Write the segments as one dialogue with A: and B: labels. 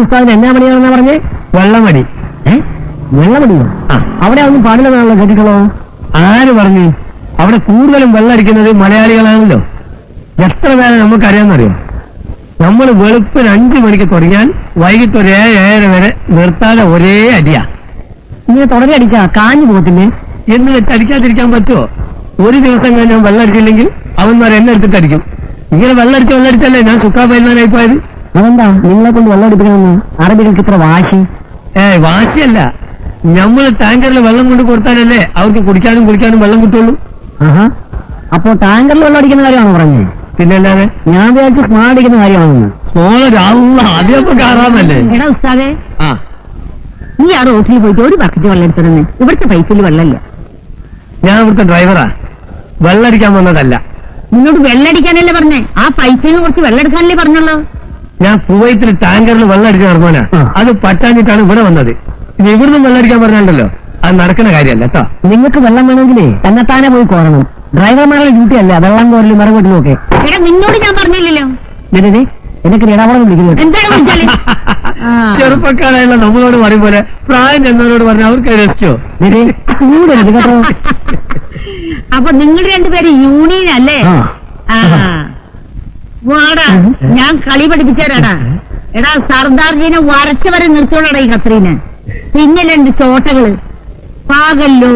A: ഉസ്താദിന് എന്നാ പണിയാണെന്നാ പറഞ്ഞേ? വെള്ളമടി. വെള്ളമടിയോ? അവിടെ ഒന്നും പാടില്ലെന്നാണല്ലോ കേട്ടിട്ടുള്ളോ? ആര് പറഞ്ഞു? അവിടെ കൂടുതലും വെള്ളമടിക്കുന്നത് മലയാളികളാണല്ലോ. എത്ര പേരെ നമുക്കറിയാമെന്നറിയോ? നമ്മൾ വെളുപ്പിന് 5 മണിക്ക് തുടങ്ങിയാൽ വൈകിട്ട് ഒരു 7-7:30 വരെ നിർത്താതെ ഒരേ അടിയാ. ഇങ്ങനെ തുടങ്ങി അടിച്ചാ കാഞ്ഞു പോകത്തില്ലേ? എന്ന് വെച്ച് അടിക്കാതിരിക്കാൻ പറ്റുമോ? ഒരു ദിവസം കഴിഞ്ഞാൽ വെള്ളം അടിച്ചില്ലെങ്കിൽ അവന്മാർ എന്നെ എടുത്തിട്ട് അടിക്കും. ഇങ്ങനെ വെള്ളമടിച്ചല്ലേ ഞാൻ സുക്കാ പൈൽവാനായി പോയത്. അതെന്താ നിങ്ങളെ കൊണ്ട് വെള്ളം അടിപ്പിക്കണമെന്ന് അറബികൾക്ക് ഇത്ര വാശി? വാശിയല്ല, നമ്മള് ടാങ്കറിൽ വെള്ളം കൊണ്ട് കൊടുത്താലല്ലേ അവർക്ക് കുടിക്കാനും കുളിക്കാനും വെള്ളം കിട്ടുള്ളൂ. അപ്പോ ടാങ്കറിൽ വെള്ളം അടിക്കുന്ന കാര്യമാണോ പറഞ്ഞത്? പിന്നെ അല്ലാതെ ഞാൻ വിചാരിച്ചു സ്മോൾ അടിക്കുന്ന കാര്യമാണെന്ന്. സ്മോള് രാവുള്ള ആദ്യമൊക്കെ കാണാമല്ലേ? എടാ ഉസ്താദേ, നീ ആ റോട്ടിൽ പോയിട്ട് ഒരു ബക്കറ്റ് വെള്ളം എടുത്തിരുന്നേ. ഇവിടുത്തെ പൈസയിൽ വെള്ളമില്ല. ഞാൻ ഇവിടുത്തെ ഡ്രൈവറാ, വെള്ളടിക്കാൻ വന്നതല്ല. നിന്നോട് വെള്ളടിക്കാനല്ലേ പറഞ്ഞേ? ആ പൈസയിൽ കുറച്ച് വെള്ളം എടുക്കാനല്ലേ പറഞ്ഞല്ലോ. ഞാൻ കുവൈത്തിൽ ടാങ്കറിൽ വെള്ളം അടിക്കാൻ നടന്നാ അത് പറ്റാഞ്ഞിട്ടാണ് ഇവിടെ വന്നത്. ഇനി ഇവിടുന്ന് വെള്ളം അടിക്കാൻ പറഞ്ഞാണ്ടല്ലോ, അത് നടക്കുന്ന കാര്യമല്ല കേട്ടോ. നിങ്ങൾക്ക് വെള്ളം വേണമെങ്കിലേ തന്നെത്താനെ പോയി കോരണം. ഡ്രൈവർമാരുടെ ഡ്യൂട്ടി അല്ല വെള്ളം കോരലും മറകോട്ടിലും ഒക്കെ. നിന്നോട് ഞാൻ പറഞ്ഞില്ലല്ലോ. എനിക്ക് ഇടപാട് വിളിക്കുന്നു. ചെറുപ്പക്കാരായുള്ള നമ്മളോട് പറയും പോലെ പ്രായം ചെന്നവരോട് പറഞ്ഞ അവർക്ക് രസിച്ചോ? കേട്ടോ. അപ്പൊ നിങ്ങൾ രണ്ടുപേരും യൂണിയൻ അല്ലേ? വാടാ, ഞാൻ കളി പഠിപ്പിച്ചാരാടാ. എടാ സർദാർജീനെ വരച്ചവരെ നിർത്തോളടാ ഈ കത്രീന്. പിന്നെ 2 ചോട്ടകള് പാകല്ലോ.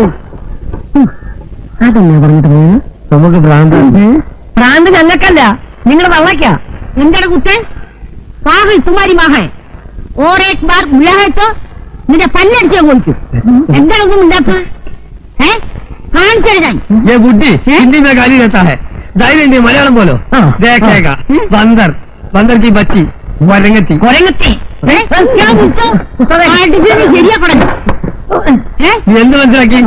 A: അതെന്നാ പറഞ്ഞിട്ട് പോയത്? നമുക്ക് ഭ്രാന്ത് ഞങ്ങൾക്കല്ല, നിങ്ങളുടെ തള്ളയ്ക്കാ. എന്താണ് കുട്ടേ? പാകൽ തുമാരി മാഹേ ഓർ ഏക് ബാർ മുലാഹത്തോ നിന്റെ പല്ലടിച്ചാ പോയിക്കും. എന്താണൊന്നും ഇല്ലാത്തത്? കാണിച്ചെഴുതാൻ ബുദ്ധി ഹിന്ദി മേ ഗാലി ദേത്താ ഹൈ, ധൈര്യം മലയാളം പോലോ ദേഖേഗാ. ബന്ദർ ബന്ദർ की बच्ची കൊരങ്ങത്തി കൊരങ്ങത്തി ശരിയാക്കണം. എന്ത് മനസ്സിലാക്കി?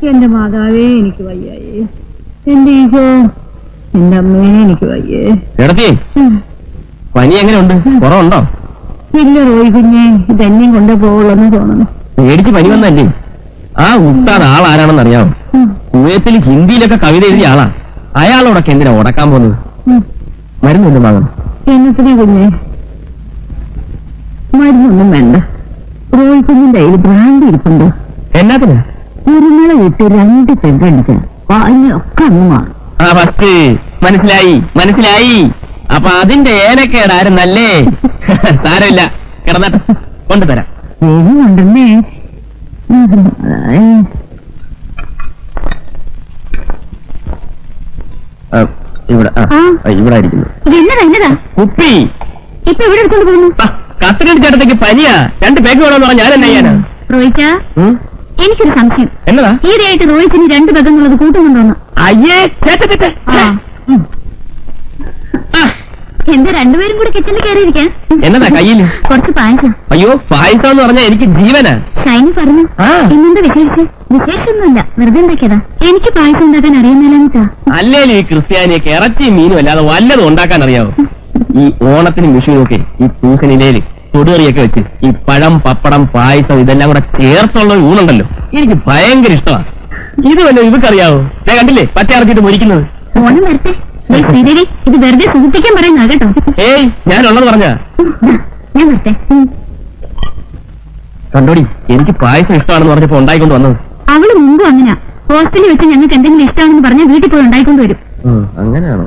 A: എന്റെ മാതാവേ എനിക്ക് വയ്യായേ, എന്റെ ഈശോ, എന്റെ അമ്മേ എനിക്ക് വയ്യേ. പനി എങ്ങനെയുണ്ട്? കുറവുണ്ടോ? ഇല്ല റോയി കുഞ്ഞെ, ഇതെന്നെയും കൊണ്ടുപോകുള്ളെന്ന് തോന്നുന്നു. പേടിച്ച് പനി വന്നല്ലേ? ആ ഉസ്താദ് ആളാരാണെന്ന് അറിയാമോ? കുവൈത്തിൽ ഹിന്ദിയിലൊക്കെ കവിത എഴുതിയ ആളാ. അയാളോടൊക്കെ എന്തിനാ ഉടക്കാൻ പോകുന്നത്? മരുന്നൊന്നും വാങ്ങണം. എന്നത്തിനാ കുഞ്ഞെ? മരുന്നൊന്നും വേണ്ട. റോയി കുഞ്ഞിന്റെ കയ്യിൽ ഭ്രാന്തി ഇരിപ്പുണ്ടോ? എന്നാത്തിനാ? കുരുമുള ഇട്ട് 2 പെഗ്ഗടിച്ച ഒക്കെ അങ്ങ് മാറും. മനസ്സിലായി മനസ്സിലായി. അപ്പൊ അതിന്റെ ഏനക്കേടായിരുന്നല്ലേ? സാരമില്ല, കിടന്നിട്ട് കൊണ്ടുതരാം. കൊണ്ടുവന്നേ. ഇവിടെ ഇവിടെ ഇരിക്കുന്നു. കുപ്പി ഇപ്പൊ ഇവിടെ എടുത്തോണ്ട് പോകുന്നു. കത്തിരണ്ട് ചേട്ടത്തേക്ക് പനിയാ. 2 പേക്ക് വേണമെന്ന് പറഞ്ഞാൽ ഞാൻ എന്നാ ചെയ്യാനാ? റോയിച്ചാ, എനിക്കൊരു സംശയം. എന്നതാ? ഈയിടെയായിട്ട് റോയിച്ചിന് 2 പെഗ്ഗുള്ളത് കൂട്ടുകൊണ്ടുവന്നു. അയ്യേ, എന്താ രണ്ടുപേരും കൂടി കിച്ചണിൽ കയറിയിരിക്കാൻ? എന്നതാ കയ്യില്? കുറച്ച് പായസം. അയ്യോ, പായസം എന്ന് പറഞ്ഞാൽ എനിക്ക് ജീവനാ. ഷൈനി പറഞ്ഞു. ഇന്നെന്താ വിശേഷമൊന്നുമില്ല, വെറുതെ ഉണ്ടാക്കിയതാ. എനിക്ക് പായസം ഉണ്ടാക്കാൻ അറിയുന്നില്ല. അല്ലേലും ഈ ക്രിസ്ത്യാനിയൊക്കെ ഇറച്ചിയും മീനും അല്ലാതെ വല്ലതും ഉണ്ടാക്കാൻ അറിയാവോ? ഈ ഓണത്തിനും വിഷുവിനൊക്കെ ഈ പൂസനിലയില് തൊടുകറിയൊക്കെ വെച്ച് ഈ പഴം, പപ്പടം, പായസം ഇതെല്ലാം കൂടെ ചേർത്തുള്ള ഊണുണ്ടല്ലോ, എനിക്ക് ഭയങ്കര ഇഷ്ടമാണ്. ഇത് വല്ലോ ഇവർക്കറിയാവോ? ഞാൻ കണ്ടില്ലേ പച്ചയറച്ചിട്ട് മൊരിക്കുന്നത്. ഓണം വരട്ടെ ശ്രീദേവി, ഇത് വെറുതെ സൂചിപ്പിക്കാൻ പറയുന്ന കേട്ടോ. ഏയ്, ഞാനുള്ളത് പറഞ്ഞ ഞാൻ വരട്ടെ. കണ്ടോടി, എനിക്ക് പായസം ഇഷ്ടമാണെന്ന് പറഞ്ഞപ്പോ ഉണ്ടായിക്കൊണ്ട് വന്നത്. അവള് മുമ്പ് അങ്ങനെയാ. ഹോസ്റ്റലിൽ വെച്ച് ഞങ്ങൾക്ക് എന്തെങ്കിലും ഇഷ്ടമാണെന്ന് പറഞ്ഞാൽ വീട്ടിൽ പോയി ഉണ്ടായിക്കൊണ്ട് വരും. അങ്ങനെയാണോ?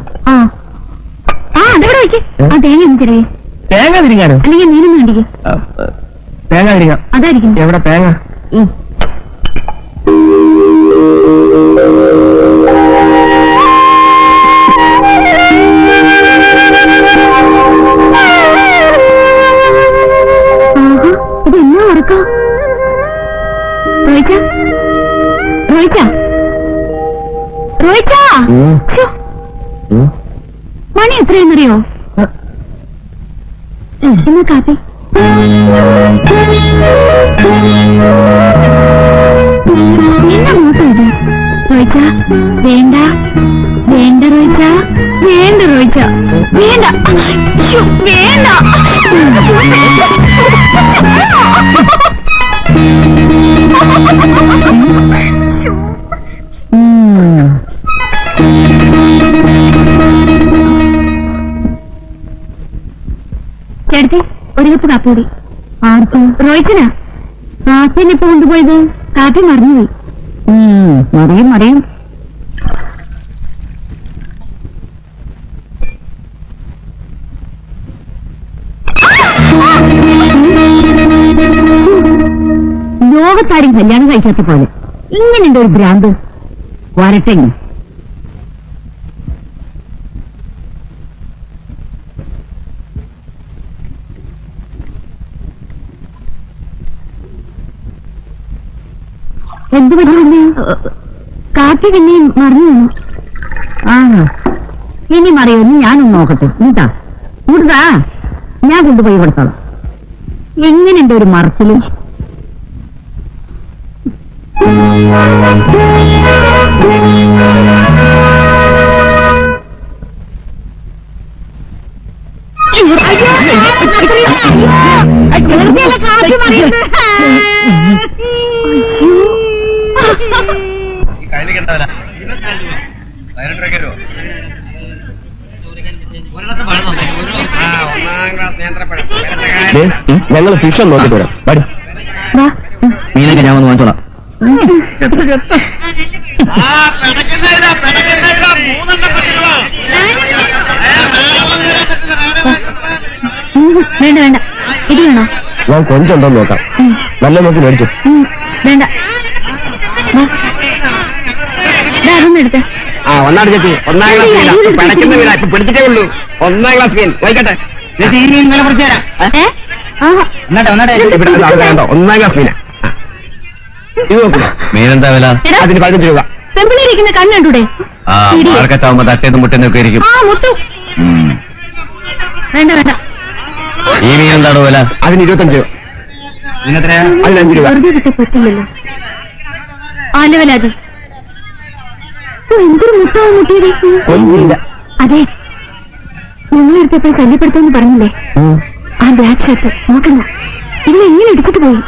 A: അതെവിടെ വയ്ക്ക്. ആ തേങ്ങ ഒന്ന് ചെറിയ തേങ്ങ തിരിങ്ങാനോ? അല്ലെങ്കിൽ മീനൊന്നും കണ്ടിക്ക്. തേങ്ങ തിരിങ്ങാം. അതായിരിക്കും. എവിടെ തേങ്ങ? ഇതെന്നാ ഉറക്കം? റോയിച്ച, റോയിച്ച, റോയിച്ച, മണി എത്രയെന്നറിയോ? എന്നാ കാപ്പി. എന്നാ മോട്ടോ ഇത്?
B: വേണ്ട വേണ്ട റോയിച്ച, വേണ്ട റോയിച്ച, വേണ്ട, ശ്ശോ, വേണ്ട. ചേട്ടത്തി, ഒരു കപ്പ് കാപ്പി കൂടി. ആർക്കും? റോയിച്ചനാ. കാപ്പിനെ ഇപ്പൊ കൊണ്ടുപോയത്? കാപ്പി മറന്നുപോയി. മറിയും മറിയും. ലോകത്താരും കല്യാണം കഴിക്കാത്ത പോലെ ഇങ്ങനെയുണ്ട് ഒരു ഭ്രാന്ത്. വരട്ടെ. എന്ത് പറ്റില്ല? കാപ്പി പിന്നെയും മറിഞ്ഞു വന്നു. ആ, ഇനി മറിയൊന്ന് ഞാനൊന്ന് നോക്കട്ടെ. എന്താ കൂടുതലാ? ഞാൻ കൊണ്ടുപോയി കൊടുത്തോളാം. എങ്ങനെയുണ്ട് ഒരു മറച്ചില്?
A: ഞങ്ങൾ ഫിഷ് നോക്കിട്ട് വരാം. മീനൊക്കെ ഞാൻ വന്ന് വാങ്ങിച്ചോളാം.
B: വേണ്ട വേണ്ട, ഇത് വേണോ?
A: ഞാൻ കൊഞ്ചുണ്ടോ നോക്കാം. നല്ല നോക്കി മേടിച്ചു.
B: വേണ്ട, അതൊന്നും എടുത്തേ.
A: ആ, ഒന്നാം ചേച്ചി, 1ാം ക്ലാസ് മീനാ. പിടയ്ക്കുന്ന മീനാ, ഇപ്പൊ പിടിച്ചിട്ടേ ഉള്ളൂ. 1ാം ക്ലാസ് മീൻ വൈകട്ടെ. ചേച്ചി, ഈ മീൻ വില പിടിച്ചു തരാം. ഒന്നാട്ടെ 1ാം ക്ലാസ് മീനാ. ഇത് നോക്കൂ. മീനെന്താ വില? അതിന് 15 രൂപ.
B: പെമ്പിളിരിക്കുന്ന കണ്ണുണ്ടൂടെ?
A: മാർക്കറ്റാവുമ്പോ തട്ടേന്ന് മുട്ടെന്നൊക്കെ ഇരിക്കും.
B: വേണ്ട വേണ്ട.
A: ഈ മീൻ എന്താണോ വില? അതിന് 25 രൂപ. അതിന് 5 രൂപ.
B: വെറുതെ കിട്ടി പറ്റില്ലല്ലോ. ആലവലാതി എന്തൊരു മുട്ടാവും മുട്ടിയത്. അതെ, ഞങ്ങളെടുത്തപ്പോൾ ശല്യപ്പെടുത്തുമെന്ന് പറഞ്ഞില്ലേ? ആ ബ്ലാക്ക് ഷർട്ട് നോക്കണ്ട, ഇതിനെ എങ്ങനെ എടുത്തിട്ട് പോയി.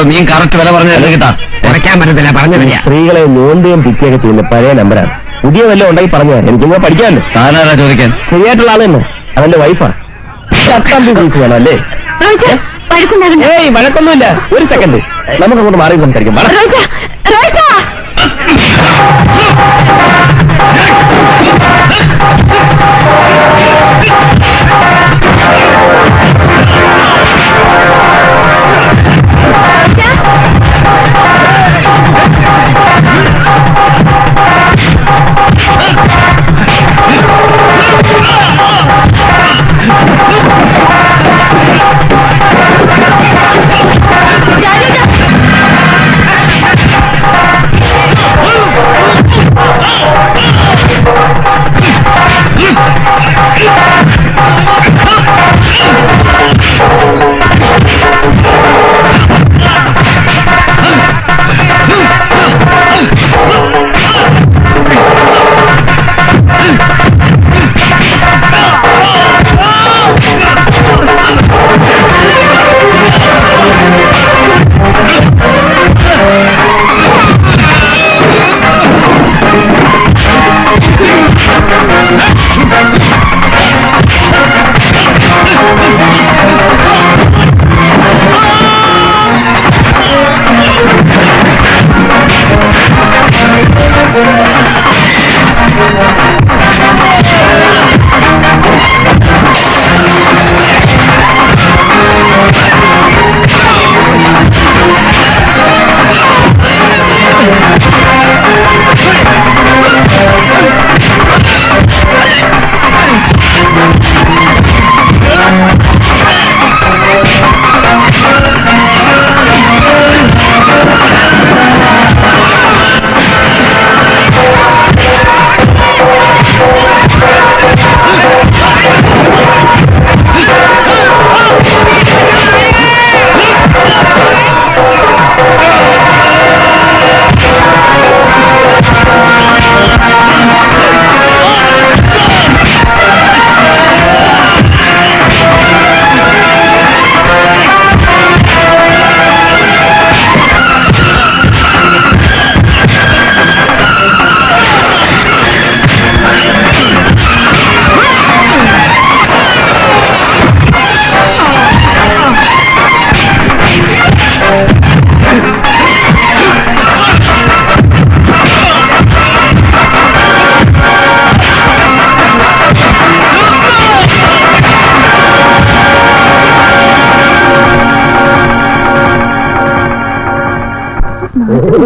A: നീ കറക്റ്റ് വില പറഞ്ഞത് കിട്ടാ. കുറയ്ക്കാൻ പറ്റത്തില്ല, പറഞ്ഞില്ല. സ്ത്രീകളെ നോന്തിയും പിറ്റിയൊക്കെ ചെയ്യുന്ന പഴയ നമ്പറാണ്. പുതിയ വല്ലതും ഉണ്ടായി പറഞ്ഞു എനിക്കിങ്ങനെ പഠിക്കാമല്ലോ. താനാരാ ചോദിക്കാൻ? ശരിയായിട്ടുള്ള ആൾ തന്നെ. അതെന്റെ വൈഫാണ്. വേണം അല്ലേ? ഏയ്, വഴക്കൊന്നുമില്ല. ഒരു സെക്കൻഡ്, നമുക്ക് അങ്ങോട്ട് മാറി സംസാരിക്കാം.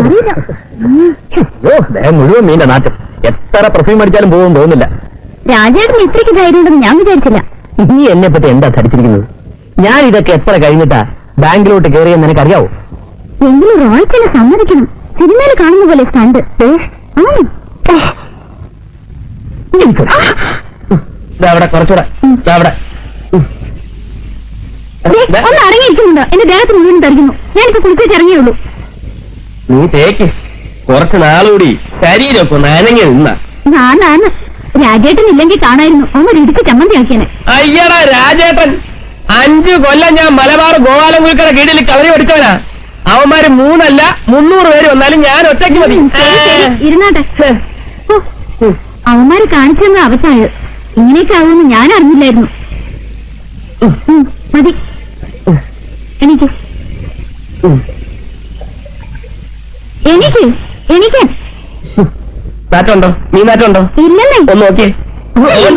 B: അറിയില്ല.
A: മുഴുവൻ മീന്റെ നാറ്റം. എത്ര പെർഫ്യൂം അടിച്ചാലും പോകും തോന്നുന്നില്ല.
B: രാജേട്ടന് ഇത്രയ്ക്ക് ധൈര്യം ഉണ്ടെന്ന് ഞാൻ വിചാരിച്ചില്ല.
A: നീ എന്നെ പറ്റി എന്താ ധരിച്ചിരിക്കുന്നത്? ഞാൻ ഇതൊക്കെ എത്ര കഴിഞ്ഞിട്ടാ ബാങ്കിലോട്ട് കയറിയെന്ന് നിനക്കറിയാവോ?
B: എങ്കിലും റോയ്ക്കനെ സമ്മതിക്കണം. സിനിമയിൽ കാണുന്ന പോലെ സ്റ്റണ്ട്.
A: അവിടെ കുറച്ചുകൂടെ അവിടെ
B: ഒന്ന് അടങ്ങിയിരിക്കുന്നുണ്ടോ? എന്റെ ദേഹത്ത് മുഴുവൻ തരിക്കുന്നു. ഞാനിപ്പോ കുളിച്ചിട്ട് ഇറങ്ങിയുള്ളൂ.
A: നീ തേക്ക്. കുറച്ച് നാളുകൂടി ശരീരമൊക്കെ ഒന്ന് അനങ്ങി നിന്ന.
B: ഞാനാണ്. രാജേട്ടൻ ഇല്ലെങ്കിൽ കാണായിരുന്നു. ഒന്ന് ഇടിച്ച് ചമ്മന്തിയാക്കിയനെ.
A: അയ്യടാ രാജേട്ടൻ, 5 കൊല്ലം ഞാൻ മലബാർ ഗോപാലൻ കുൽക്കട കീഴിൽ കവറി പഠിച്ചവനാ. അവന്മാര് 3 അല്ല 300 പേര് വന്നാലും ഞാൻ ഒറ്റയ്ക്ക് മതി.
B: ഇരുന്നാട്ടെ. അവന്മാര് കാണിച്ചെന്ന് അവസായത്. ഇങ്ങനെയൊക്കെ ആവുമെന്ന് ഞാൻ അറിഞ്ഞില്ലായിരുന്നു. മതി എനിക്ക് എനിക്ക് എനിക്ക്
A: നാറ്റുണ്ടോ? നീ നാറ്റുണ്ടോ?
B: ഇല്ലല്ലേ?
A: ഒന്ന് നോക്കിയേ. അയ്യോ,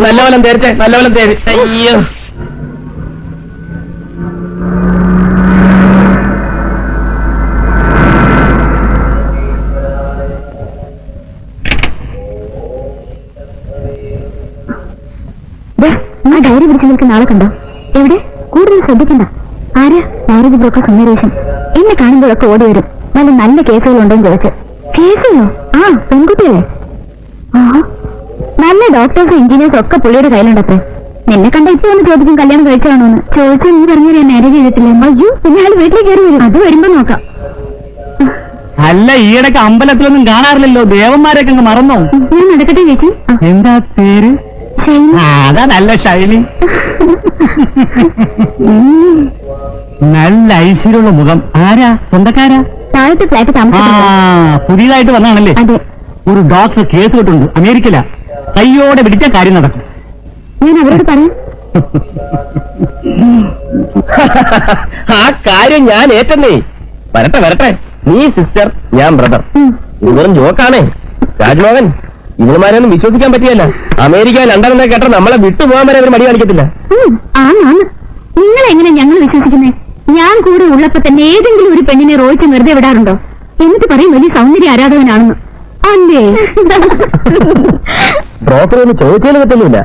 A: നല്ലപോലെ തേർച്ചേ, നല്ലപോലെ തേര്. അയ്യോ,
B: ആ ഡയറി പിടിച്ചു നിൽക്കുന്ന ആളെ കണ്ടോ? എവിടെ? കൂടുതൽ ശ്രദ്ധിക്കണ്ട. ആരാ? Marriage broker Sundaresan. എന്നെ കാണുമ്പോഴൊക്കെ ഓടി വരും. നല്ല നല്ല കേസുകളുണ്ടോന്ന് ചോദിച്ച്. കേസുകളോ? ആ, പെൺകുട്ടികളെ. ആ, നല്ല ഡോക്ടേഴ്സ് എഞ്ചിനീയേഴ്സും ഒക്കെ പുള്ളിയുടെ കയ്യിലുണ്ടത്രേ. നിന്നെ കണ്ട ഇപ്പൊ ഒന്ന് ചോദിക്കും കല്യാണം കഴിച്ചാണോന്ന്. ചോദിച്ചാൽ നീ പറഞ്ഞു ഞാൻ മാരേജ് ചെയ്തിട്ടില്ല. അയ്യോ, പിന്നെ ആൾ വീട്ടിലേക്ക് കയറി വരും. അത് വരുമ്പോ നോക്കാം.
A: അല്ല, ഈയിടക്ക് അമ്പലത്തിലൊന്നും കാണാറില്ലല്ലോ. ദേവന്മാരൊക്കെ അങ്ങ് മറന്നോ?
B: ഞാൻ നടക്കട്ടെ ചേച്ചി.
A: എന്താ പേര്? അതാ നല്ല ശൈലി. നല്ല ഐശ്വര്യമുള്ള മുഖം. ആരാ? സ്വന്തക്കാരാ?
B: താഴത്തെ ഫ്ലാറ്റ് താമസിക്കുന്നത്.
A: പുതിയതായിട്ട് വന്നാണല്ലേ?
B: അതെ.
A: ഒരു ഡോക്ടർ കേസ് കിട്ടുണ്ട് അമേരിക്കയില. കയ്യോടെ പിടിച്ച കാര്യം നടക്കും.
B: ഞാൻ അവരോട് പറയാം.
A: ആ കാര്യം ഞാൻ ഏറ്റെന്നേ. വരട്ടെ വരട്ടെ. നീ സിസ്റ്റർ, ഞാൻ ബ്രദർ. ഇവരും ജോക്കാണേ. രാജ്മോഹൻ, ഇവളുമാരൊന്നും വിശ്വസിക്കാൻ പറ്റിയല്ല. അമേരിക്ക ലണ്ടൻ എന്നൊക്കെ കേട്ടാൽ നമ്മളെ വിട്ടുപോകാൻ വരെ അവർ മടി കാണിക്കത്തില്ല.
B: ആണാണ്. നിങ്ങളെങ്ങനെ ഞങ്ങൾ വിശ്വസിക്കുന്നേ? ഞാൻ കൂടെ ഉള്ളപ്പോ തന്നെ ഏതെങ്കിലും ഒരു പെണ്ണിനെ റോയിച്ച് വെറുതെ വിടാറുണ്ടോ? എന്നിട്ട് പറയും വലിയ സൗന്ദര്യ ആരാധകനാണെന്ന്. അല്ലേ?
A: ബ്രോക്കർ ഒന്ന് ചോദിച്ചാൽ പറ്റുന്നില്ല.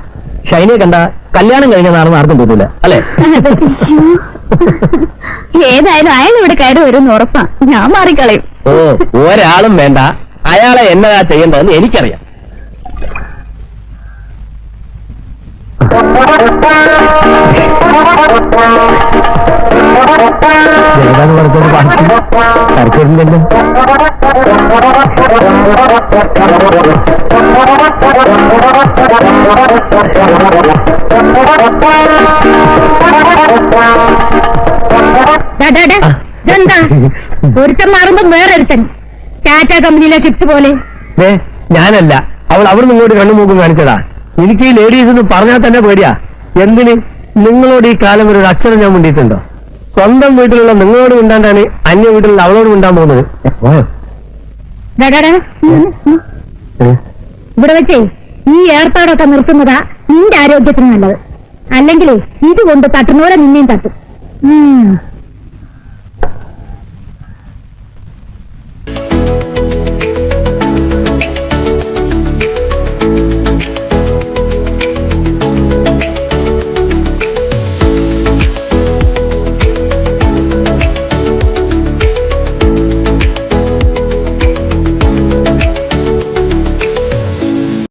A: ഷൈനിയെ കണ്ട കല്യാണം കഴിഞ്ഞതാണെന്ന് ആർക്കും തോന്നില്ല, അല്ലേ?
B: ഏതായാലും അയാൾ ഇവിടെ കയറി വരുമെന്ന് ഉറപ്പാ. ഞാൻ മാറിക്കളയും.
A: ഓ, ഒരാളും വേണ്ട. അയാളെ എന്നതാ ചെയ്യേണ്ടതെന്ന് എനിക്കറിയാം.
B: ഇതെന്താ? ഒരുത്തൻ മാറുമ്പോ വേറൊരുത്തൻ. ടാറ്റ കമ്പനിയിലെ ഷിഫ്റ്റ് പോലെ.
A: ഞാനല്ല, അവൾ അവിടുന്ന് ഇങ്ങോട്ട് കണ്ണുമൂക്കും കാണിച്ചതാ. എനിക്ക് ഈ ലേഡീസ് എന്ന് പറഞ്ഞാൽ തന്നെ പേടിയാ. എന്തിന്? നിങ്ങളോട് ഈ കാലം ഒരു അക്ഷരം ഞാൻ മിണ്ടിയിട്ടുണ്ടോ? സ്വന്തം വീട്ടിലുള്ള നിങ്ങളോട് മിണ്ടാണ്ടാണ് അന്യ വീട്ടിലുള്ള അവളോട് മിണ്ടാൻ പോകുന്നത്.
B: ഇവിടെ വെച്ചേ ഈ ഏർപ്പാടൊക്കെ നിർത്തുന്നതാ നിന്റെ ആരോഗ്യത്തിന് നല്ലത്. അല്ലെങ്കിൽ ഇതുകൊണ്ട് തട്ടുന്നോടെ നിന്നെയും തട്ടും.